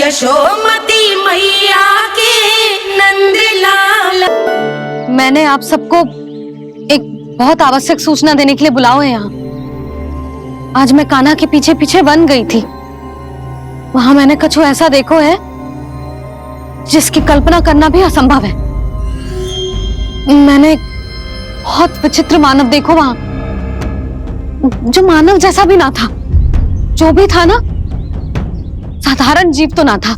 यशोमती मैया के नंदलाल। मैंने आप सबको एक बहुत आवश्यक सूचना देने के लिए बुलाओ है यहाँ। आज मैं कान्हा के पीछे पीछे वन गई थी। वहां मैंने कछु ऐसा देखो है जिसकी कल्पना करना भी असंभव है। मैंने बहुत विचित्र मानव देखो वहां, जो मानव जैसा भी ना था। जो भी था ना, साधारण जीव तो ना था।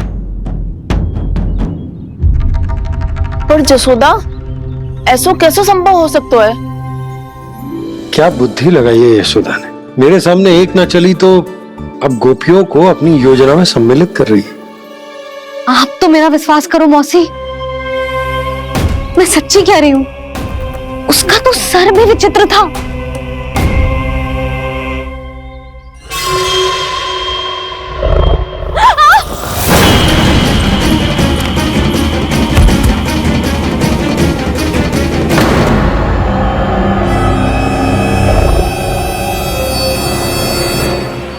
पर जसोदा, ऐसा कैसे संभव हो सकता है? क्या बुद्धि लगाई है यशोदा ने। मेरे सामने एक ना चली तो अब गोपियों को अपनी योजना में सम्मिलित कर रही है। आप तो मेरा विश्वास करो मौसी, मैं सच्ची कह रही हूं। उसका तो सर भी विचित्र था।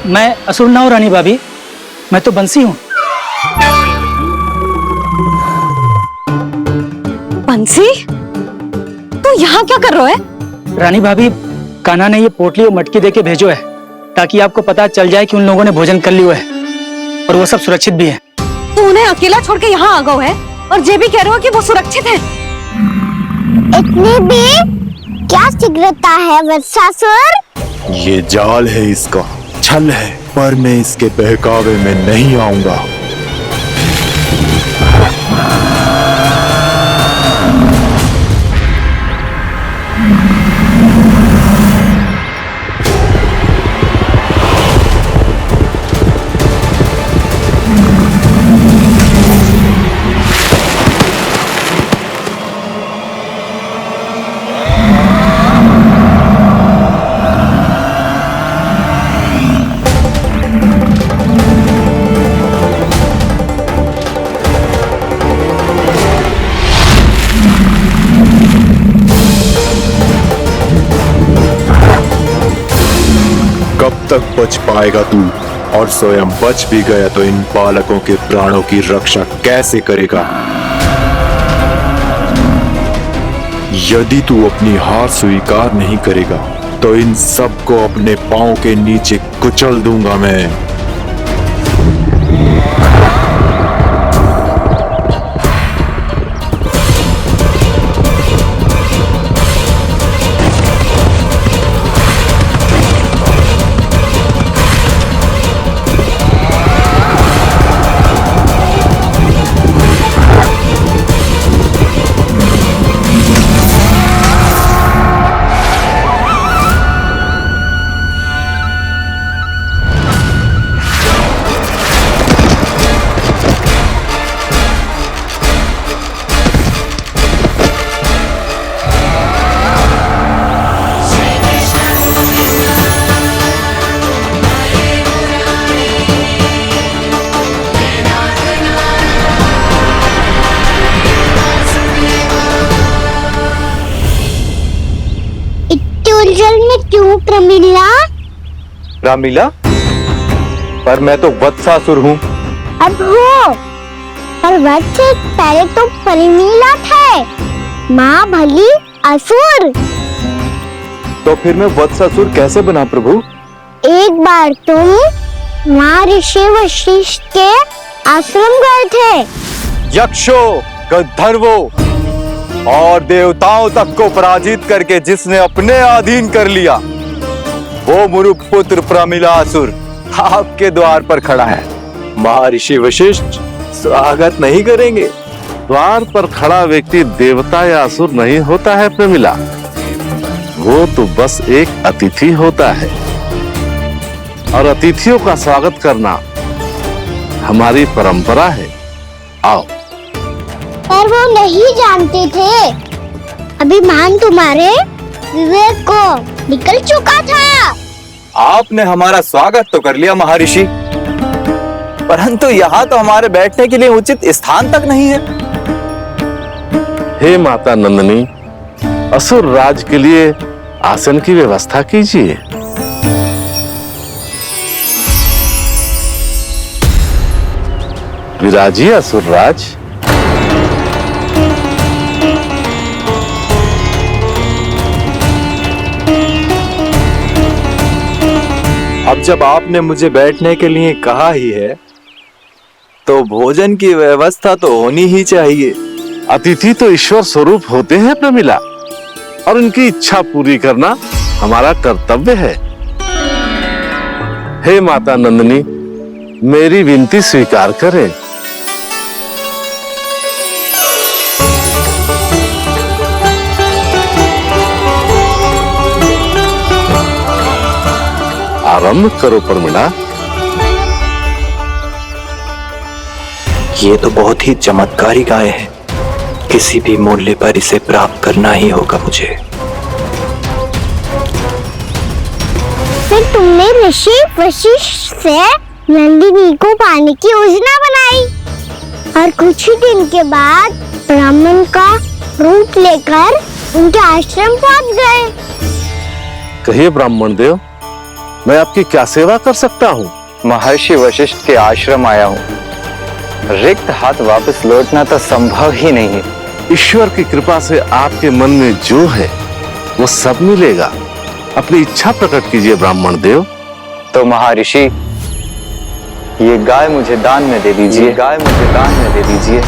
मैं असुर ना हूं रानी भाभी, मैं तो बंसी हूं। बंसी, तू यहाँ क्या कर रहा है? रानी भाभी, कान्हा ने ये पोटली और मटकी देके भेजो है ताकि आपको पता चल जाए कि उन लोगों ने भोजन कर लिया है और वो सब सुरक्षित भी है। तू उन्हें अकेला छोड़ के यहाँ आ गया है और ये भी कह रहे हो कि वो सुरक्षित है। इतनी भी क्या शीघ्रता है वत्सासुर? ये जाल है, इसका छल है, पर मैं इसके बहकावे में नहीं आऊंगा। कब तक बच पाएगा तू? और स्वयं बच भी गया तो इन बालकों के प्राणों की रक्षा कैसे करेगा? यदि तू अपनी हार स्वीकार नहीं करेगा तो इन सबको अपने पांव के नीचे कुचल दूंगा मैं। क्यों प्रमिला? रामलीला, पर मैं तो वत्सासुर हूँ। अब हो, पर वत्स से पहले तो प्रमिला थे। माँ भली असुर। तो फिर मैं वत्सासुर कैसे बना प्रभु? एक बार तुम माँ ऋषि वशिष्ठ के आश्रम गए थे। यक्षों, गंधर्वों और देवताओं तक को पराजित करके जिसने अपने अधीन कर लिया, वो मुरुपुत्र प्रमिलासुर आपके द्वार पर खड़ा है। महर्षि वशिष्ठ स्वागत नहीं करेंगे। द्वार पर खड़ा व्यक्ति देवता या असुर नहीं होता है प्रमिला, वो तो बस एक अतिथि होता है और अतिथियों का स्वागत करना हमारी परंपरा है। आओ। पर वो नहीं जानते थे। अभिमान तुम्हारे विवेक को निकल चुका था। आपने हमारा स्वागत तो कर लिया महर्षि, परंतु यहाँ तो हमारे बैठने के लिए उचित स्थान तक नहीं है। हे माता नंदिनी, असुर राज के लिए आसन की व्यवस्था कीजिए। विराजिए असुरराज। अब जब आपने मुझे बैठने के लिए कहा ही है तो भोजन की व्यवस्था तो होनी ही चाहिए। अतिथि तो ईश्वर स्वरूप होते हैं प्रमिला, और उनकी इच्छा पूरी करना हमारा कर्तव्य है। हे माता नंदिनी, मेरी विनती स्वीकार करें। आरंभ करो प्रमिला। ये तो बहुत ही चमत्कारी गाय है, किसी भी मूल्य पर इसे प्राप्त करना ही होगा मुझे। फिर तुमने ऋषि वशिष्ठ से नंदिनी को पाने की योजना बनाई और कुछ ही दिन के बाद ब्राह्मण का रूप लेकर उनके आश्रम पहुंच गए। कहिए ब्राह्मण देव, मैं आपकी क्या सेवा कर सकता हूँ? महर्षि वशिष्ठ के आश्रम आया हूँ। रिक्त हाथ वापस लौटना तो संभव ही नहीं है। ईश्वर की कृपा से आपके मन में जो है वो सब मिलेगा। अपनी इच्छा प्रकट कीजिए ब्राह्मण देव। तो महर्षि, ये गाय मुझे दान में दे दीजिए। गाय मुझे दान में दे दीजिए।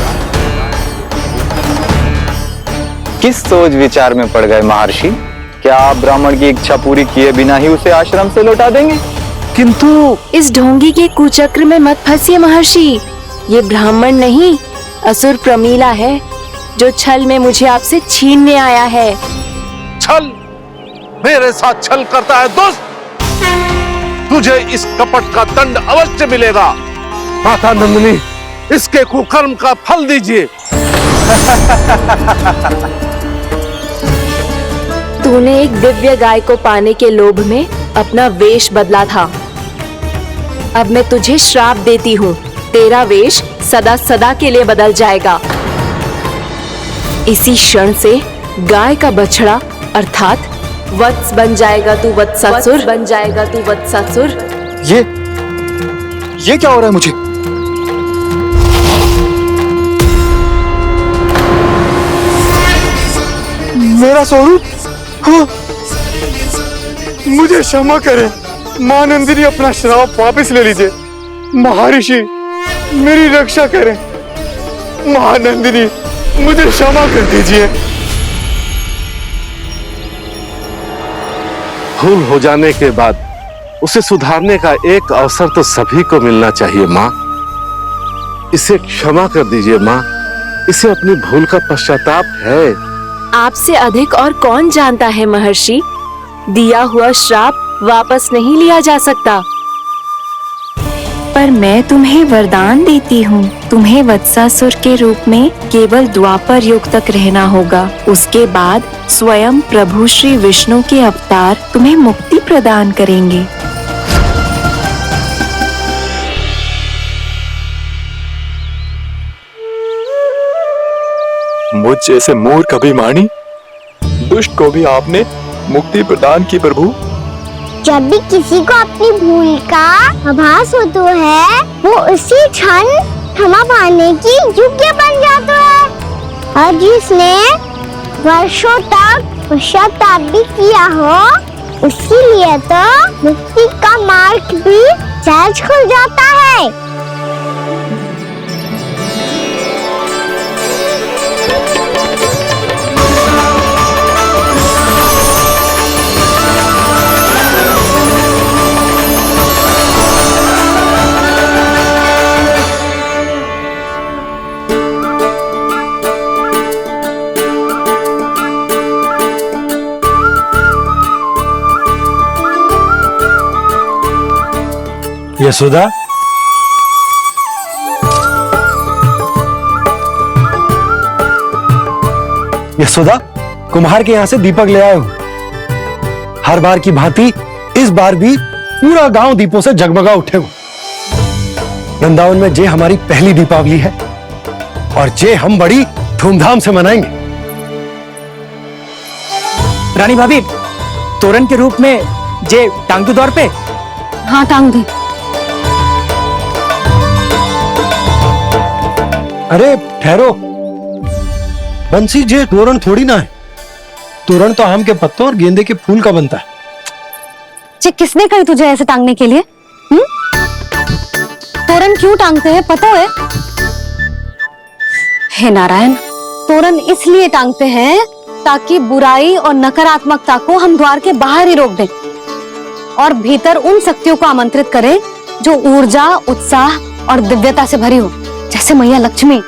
किस सोच विचार में पड़ गए महर्षि? क्या आप ब्राह्मण की इच्छा पूरी किए बिना ही उसे आश्रम से लौटा देंगे? किंतु इस ढोंगी के कुचक्र में मत फंसिए महर्षि। ये ब्राह्मण नहीं, असुर प्रमीला है जो छल में मुझे आपसे छीनने आया है। छल? मेरे साथ छल करता है दुष्ट? तुझे इस कपट का दंड अवश्य मिलेगा। माता नंदिनी, इसके कुकर्म का फल दीजिए। तूने एक दिव्य गाय को पाने के लोभ में अपना वेश बदला था। अब मैं तुझे श्राप देती हूँ, तेरा वेश सदा सदा के लिए बदल जाएगा। इसी क्षण से गाय का बछड़ा अर्थात वत्स बन जाएगा तू वत्सासुर। बन जाएगा तू वत्सासुर। ये क्या हो रहा है मुझे? मेरा स्वरूप? हाँ। मुझे क्षमा करें मां नंदिनी, अपना श्राप वापस ले लीजिए। महर्षि, मेरी रक्षा करें। मां नंदिनी, मुझे क्षमा कर दीजिए। भूल हो जाने के बाद उसे सुधारने का एक अवसर तो सभी को मिलना चाहिए माँ। इसे क्षमा कर दीजिए माँ, इसे अपनी भूल का पश्चाताप है। आपसे अधिक और कौन जानता है महर्षि, दिया हुआ श्राप वापस नहीं लिया जा सकता। पर मैं तुम्हें वरदान देती हूँ, तुम्हें वत्सासुर के रूप में केवल द्वापर युग तक रहना होगा। उसके बाद स्वयं प्रभु श्री विष्णु के अवतार तुम्हें मुक्ति प्रदान करेंगे। मुझ जैसे मूर्ख अभिमानी दुष्ट को भी आपने मुक्ति प्रदान की प्रभु। जब भी किसी को अपनी भूल का आभास होता है, वो उसी क्षण क्षमा पाने की योग्य बन जाता है। और जिसने वर्षों तक पश्चाताप भी किया हो, उसके लिए तो मुक्ति का मार्ग भी सहज खुल जाता है। यशोदा, यशोदा, कुम्हार के यहाँ से दीपक ले आए हूं। हर बार की भांति इस बार भी पूरा गांव दीपों से जगमगा उठे हो। वृंदावन में जे हमारी पहली दीपावली है और जे हम बड़ी धूमधाम से मनाएंगे। रानी भाभी, तोरण के रूप में जे टांग दो दौर पे। हाँ, टांग दी। अरे ठहरो, बंसी जी तोरण थोड़ी ना है। तोरण तो आम के पत्तों और गेंदे के फूल का बनता है। जी किसने कही तुझे ऐसे टांगने के लिए? तोरण क्यों टांगते हैं पता है? हे नारायण, तोरण इसलिए टांगते हैं ताकि बुराई और नकारात्मकता को हम द्वार के बाहर ही रोक दें और भीतर उन शक्तियों को आमंत्रित करें जो ऊर्जा, उत्साह और दिव्यता से भरी हो, जैसे मैया लक्ष्मी।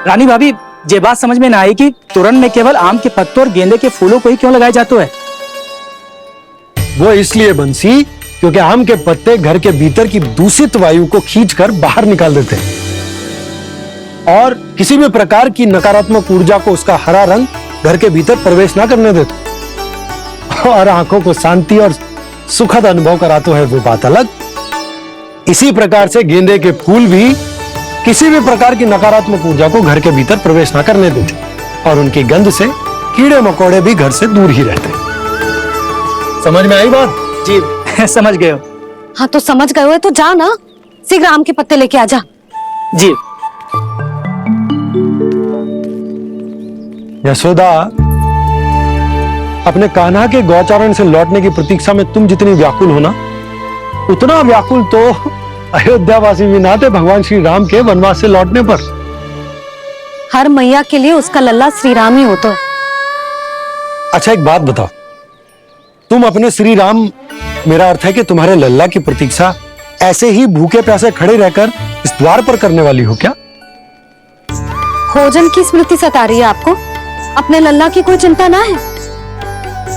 रानी भाभी, ये बात समझ में ना आई कि तोरण में केवल आम के पत्तों और गेंदे के फूलों को ही क्यों लगाया जाता है? वो इसलिए बंसी क्योंकि आम के पत्ते घर के भीतर की दूषित वायु को खींचकर बाहर निकाल देते हैं और किसी भी प्रकार की नकारात्मक ऊर्जा को उसका हरा रंग घर के भीतर प्रवेश ना करने देते और आंखों को शांति और सुखद अनुभव कराता है, वो बात अलग। इसी प्रकार से गेंदे के फूल भी किसी भी प्रकार की नकारात्मक ऊर्जा को घर के भीतर प्रवेश ना करने देते और उनकी गंध से कीड़े मकोड़े भी घर से दूर ही रहते। समझ में आई बात? जी समझ गए हो। हाँ तो समझ गए हो तो जा ना, शीघ्र आम के पत्ते लेके आ जा। जी। यशोदा, अपने कान्हा के गौचारण से लौटने की प्रतीक्षा में तुम जितनी व्याकुल हो ना, उतना व्याकुल तो अयोध्यावासी भी ना थे भगवान श्री राम के वनवास से लौटने पर। हर मैया के लिए उसका लल्ला श्री राम ही होता है। अच्छा एक बात बताओ, तुम अपने श्री राम, मेरा अर्थ है कि तुम्हारे लल्ला की प्रतीक्षा ऐसे ही भूखे प्यासे खड़े रहकर इस द्वार पर करने वाली हो क्या? भोजन की स्मृति सता रही है आपको? अपने लल्ला की कोई चिंता ना है।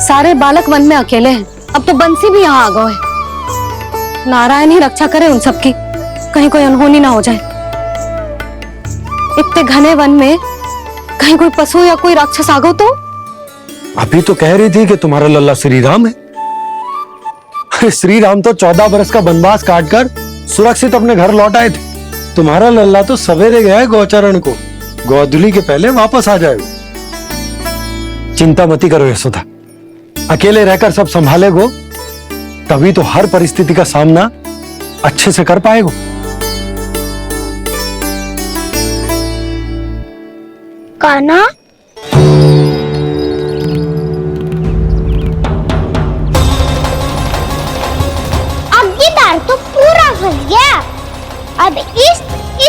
सारे बालक वन में अकेले हैं, अब तो बंसी भी यहाँ आ गए है। नारायण ही रक्षा करे उन सबकी, कहीं कोई अनहोनी ना हो जाए। इतने घने वन में कहीं कोई पशु या कोई राक्षस आ गो तो? अभी तो कह रही थी कि तुम्हारा लल्ला श्री राम है। श्री राम तो 14 बरस का वनवास काटकर सुरक्षित अपने घर लौट आए थे। तुम्हारा लल्ला तो सवेरे गया है गौचरण को, गोधूली के पहले वापस आ जाएगा। चिंता मती करो यशोदा, अकेले रहकर सब संभालेगो तभी तो हर परिस्थिति का सामना अच्छे से कर पाएगो। कान्हा, अब ये तार तो पूरा फंस गया। अब इस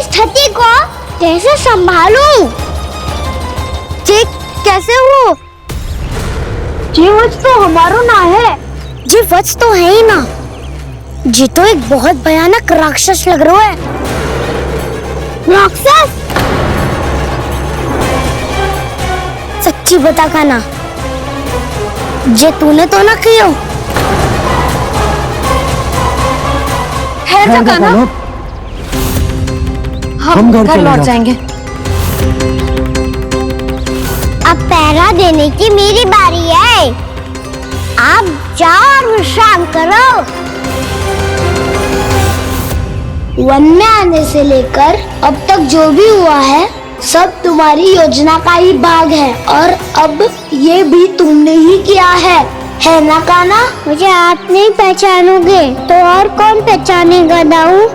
स्थिति को कैसे संभालूं? जी कैसे हो? जी वच तो हमारो ना है। जी वच तो है ही ना। जी तो एक बहुत भयानक राक्षस लग रहा है। राक्षस? सच्ची बता कान्हा, जे तूने तो ना कियो? है जा कान्हा, हम घर लौट जाएंगे। अब पहरा देने की मेरी बारी है। आप जाओ और विश्राम करो। वन में आने से लेकर अब तक जो भी हुआ है सब तुम्हारी योजना का ही भाग है और अब ये भी तुमने ही किया है ना कान्हा? मुझे आप नहीं पहचानोगे तो और कौन पहचानेगा दाऊ?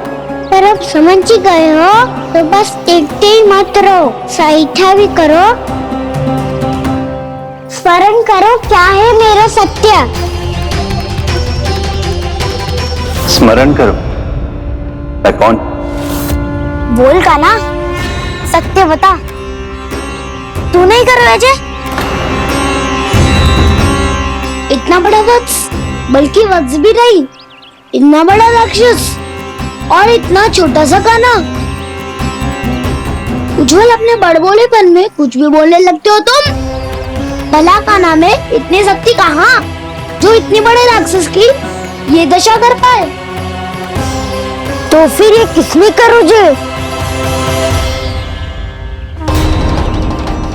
पर अब समझ ही गए हो तो बस देखते ही मत रहो, सहीठा भी करो। स्मरण करो क्या है मेरा सत्य। स्मरण करो। मैं कौन? बोल कान्हा, सत्य बता। तू नहीं करो अजय? इतना बड़ा वत्स, बल्कि वत्स भी नहीं, इतना बड़ा राक्षस और इतना छोटा सा कान्हा। उज्जवल अपने बड़बोलेपन में कुछ भी बोलने लगते हो तुम। भला कान्हा में इतनी शक्ति कहाँ जो इतने बड़े राक्षस की ये दशा कर पाए? तो फिर ये किसने करो जो?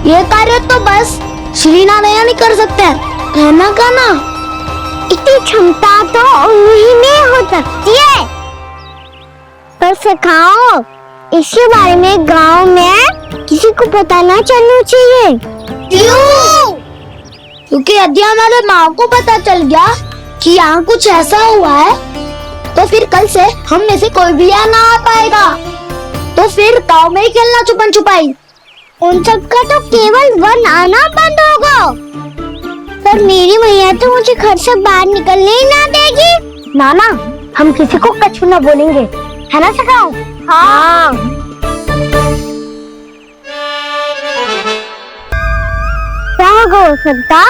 ये कार्य तो बस श्री नारायण ही कर सकते हैं, है ना कान्हा? इतनी क्षमता तो उन्हीं में हो सकती है, पर सिखाओ। इसके बारे में गांव में किसी को पता ना चलना चाहिए। क्यों? क्योंकि यदि हमारे माँ को पता चल गया कि यहाँ कुछ ऐसा हुआ है तो फिर कल से हम में से कोई भी यहाँ ना आ पाएगा। तो फिर गाँव में ही खेलना छुपन छुपाई। उन सबका तो केवल वन आना बंद होगा। पर मेरी मैया तो मुझे घर से बाहर निकलने ही ना देगी। नाना, हम किसी को कछु ना बोलेंगे, है ना सखाओ? हाँ। क्या हो सकता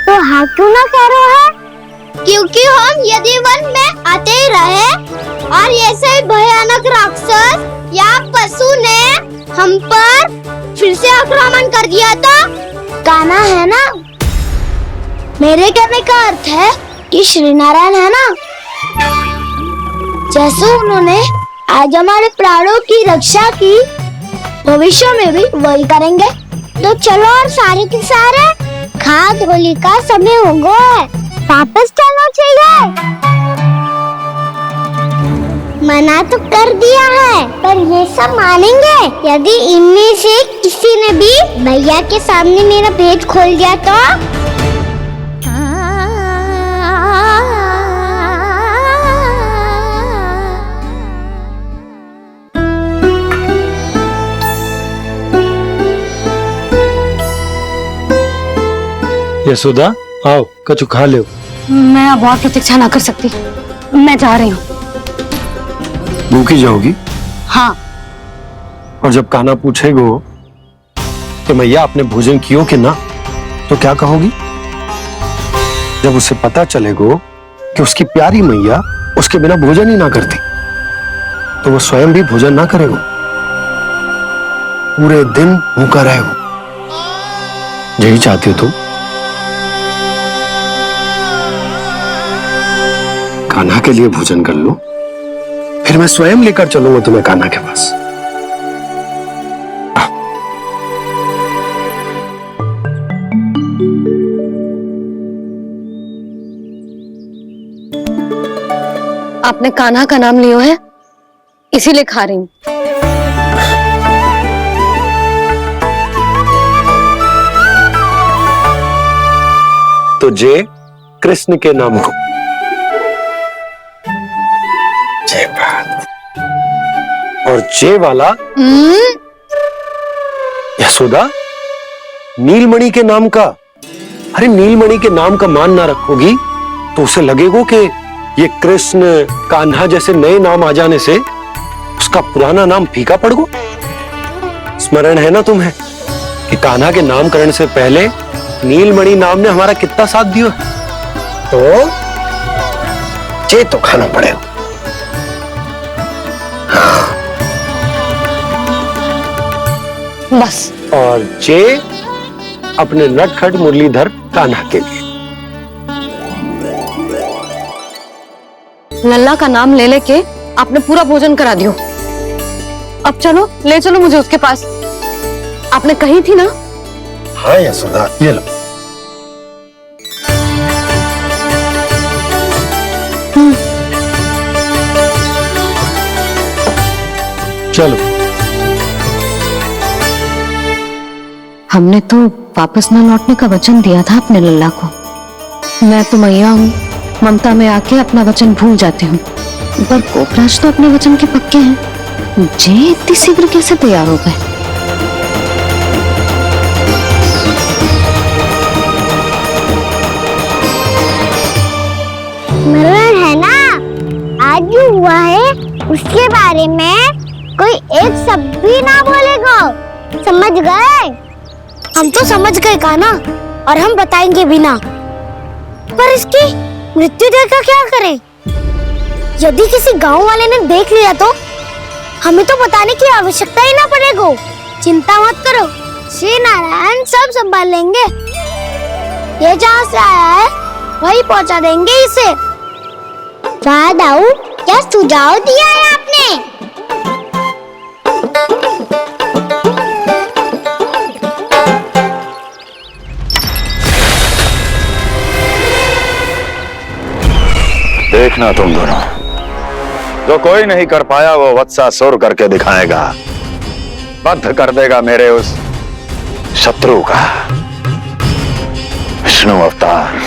तो हाँ क्यों ना कह रहे है? क्योंकि हम यदि वन में आते ही रहे और ऐसे भयानक राक्षस या पशु ने हम पर फिर से आक्रमण कर दिया तो कान्हा है ना, मेरे कहने का अर्थ है कि श्री नारायण है ना, जैसे उन्होंने आज हमारे प्राणों की रक्षा की, भविष्य में भी वही करेंगे। तो चलो और सारे के सारे खाद होली का समय हो गया है, वापस चलना चाहिए। मना तो कर दिया है, पर ये सब मानेंगे यदि इनमें से किसी ने भी भैया के सामने मेरा पेट खोल दिया तो? यशोदा, आओ कछु खा लो। मैं अब और प्रतीक्षा ना कर सकती, मैं जा रही हूँ। भूखी जाओगी? हाँ। और जब कान्हा पूछेगो कि मैया आपने भोजन कियो कि ना, तो क्या कहोगी? जब उसे पता चलेगो कि उसकी प्यारी मैया उसके बिना भोजन ही ना करती, तो वो स्वयं भी भोजन ना करेगो, पूरे दिन भूखा रहेगो। यही चाहती हो तुम? कान्हा के लिए भोजन कर लो, फिर मैं स्वयं लेकर चलूंगा तुम्हें कान्हा के पास। आपने कान्हा का नाम लियो है, इसीलिए खा रही हूँ। तो जे कृष्ण के नाम को। जय बात। और जे वाला यशोदा, नीलमणि के नाम का। अरे नीलमणि के नाम का मान ना रखोगी तो उसे लगेगा कि ये कृष्ण कान्हा जैसे नए नाम आ जाने से उसका पुराना नाम फीका पड़ गो। स्मरण है ना तुम्हें कि कान्हा के नामकरण से पहले नीलमणि नाम ने हमारा कितना साथ दिया? तो जे तो खाना पड़ेगा। बस। और जे अपने नटखट मुरलीधर कान्हा के लिए। लल्ला का नाम ले लेके आपने पूरा भोजन करा दियो। अब चलो, ले चलो मुझे उसके पास। आपने कही थी ना? हाँ यशोदा, ये लो। चलो। हमने तो वापस न लौटने का वचन दिया था अपने लल्ला को। मैं तो मैया हूँ, ममता में आके अपना वचन भूल जाती हूँ, पर गोपराज तो अपने वचन के पक्के हैं। जे इतनी शीघ्र कैसे तैयार हो गए? मरण है ना, आज जो हुआ है उसके बारे में कोई एक शब्द भी ना बोलेगा, समझ गए? हम तो समझ गए कान्हा, और हम बताएंगे भी ना। पर इसकी मृत्यु देखकर क्या करें? यदि किसी गांव वाले ने देख लिया तो हमें तो बताने की आवश्यकता ही ना पड़ेगा। चिंता मत करो, श्री नारायण सब संभाल लेंगे। ये जहाँ से आया है वही पहुँचा देंगे इसे। दाऊ, क्या सुझाव दिया है आपने? देखना तुम दोनों, जो कोई नहीं कर पाया वो वत्सासुर करके दिखाएगा, बद्ध कर देगा मेरे उस शत्रु का विष्णु अवतार।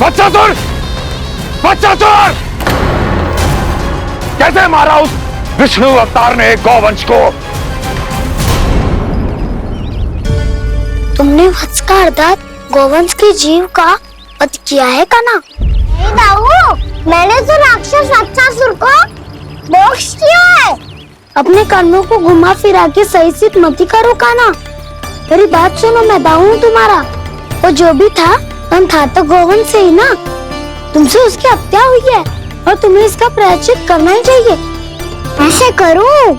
वत्सासुर! वत्सासुर! कैसे मारा उस विष्णु अवतार ने गौवंश को? तुमने वत्स का अर्थात गोवंश के जीव का वध किया है कान्हा? नहीं दाऊ, मैंने तो राक्षस वत्सासुर को मोक्ष किया है। अपने कर्मों को घुमा फिरा के सही सिद्ध मत करो कान्हा। मेरी बात सुनो, मैं दाऊ हूँ तुम्हारा। वो जो भी था था तो गोवंश से ही ना। तुमसे उसकी हत्या हुई है और तुम्हें इसका प्रायश्चित करना ही चाहिए। ऐसे करूं